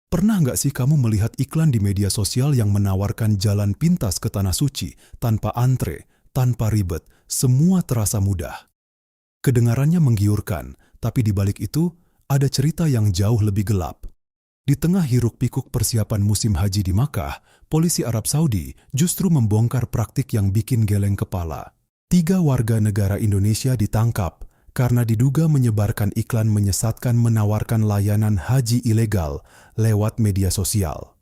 Pernah nggak sih kamu melihat iklan di media sosial yang menawarkan jalan pintas ke Tanah Suci tanpa antre, tanpa ribet, semua terasa mudah? Kedengarannya menggiurkan, tapi di balik itu ada cerita yang jauh lebih gelap. Di tengah hiruk-pikuk persiapan musim haji di Makkah, polisi Arab Saudi justru membongkar praktik yang bikin geleng kepala. 3 warga negara Indonesia ditangkap karena diduga menyebarkan iklan menyesatkan menawarkan layanan haji ilegal lewat media sosial.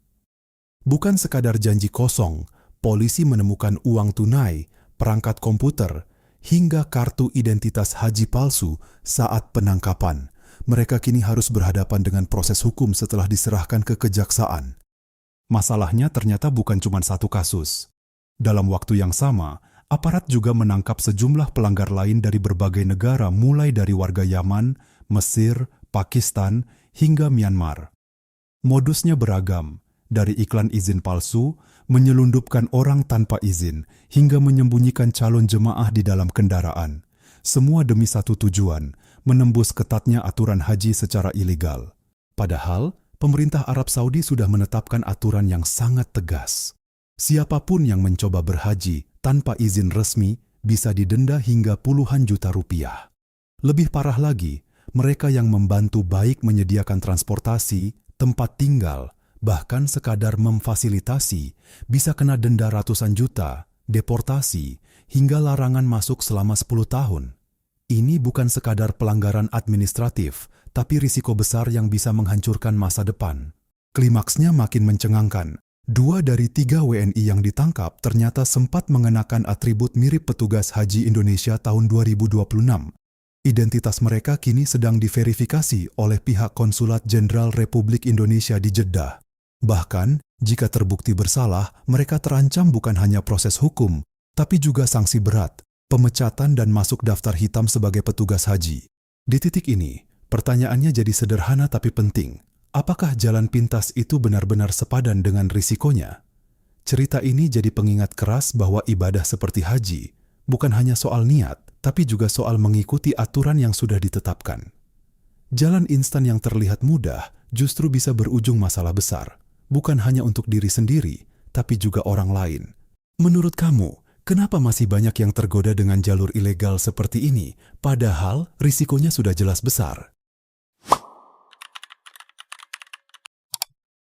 Bukan sekadar janji kosong, polisi menemukan uang tunai, perangkat komputer, hingga kartu identitas haji palsu saat penangkapan. Mereka kini harus berhadapan dengan proses hukum setelah diserahkan ke kejaksaan. Masalahnya ternyata bukan cuma satu kasus. Dalam waktu yang sama, aparat juga menangkap sejumlah pelanggar lain dari berbagai negara mulai dari warga Yaman, Mesir, Pakistan, hingga Myanmar. Modusnya beragam, dari iklan izin palsu, menyelundupkan orang tanpa izin, hingga menyembunyikan calon jemaah di dalam kendaraan. Semua demi satu tujuan, menembus ketatnya aturan haji secara ilegal. Padahal, pemerintah Arab Saudi sudah menetapkan aturan yang sangat tegas. Siapapun yang mencoba berhaji tanpa izin resmi bisa didenda hingga puluhan juta rupiah. Lebih parah lagi, mereka yang membantu baik menyediakan transportasi, tempat tinggal, bahkan sekadar memfasilitasi, bisa kena denda ratusan juta, deportasi, hingga larangan masuk selama 10 tahun. Ini bukan sekadar pelanggaran administratif, tapi risiko besar yang bisa menghancurkan masa depan. Klimaksnya makin mencengangkan. 2 dari 3 WNI yang ditangkap ternyata sempat mengenakan atribut mirip petugas haji Indonesia tahun 2026. Identitas mereka kini sedang diverifikasi oleh pihak Konsulat Jenderal Republik Indonesia di Jeddah. Bahkan, jika terbukti bersalah, mereka terancam bukan hanya proses hukum, tapi juga sanksi berat, pemecatan dan masuk daftar hitam sebagai petugas haji. Di titik ini, pertanyaannya jadi sederhana tapi penting. Apakah jalan pintas itu benar-benar sepadan dengan risikonya? Cerita ini jadi pengingat keras bahwa ibadah seperti haji bukan hanya soal niat, tapi juga soal mengikuti aturan yang sudah ditetapkan. Jalan instan yang terlihat mudah justru bisa berujung masalah besar, bukan hanya untuk diri sendiri, tapi juga orang lain. Menurut kamu, kenapa masih banyak yang tergoda dengan jalur ilegal seperti ini, padahal risikonya sudah jelas besar?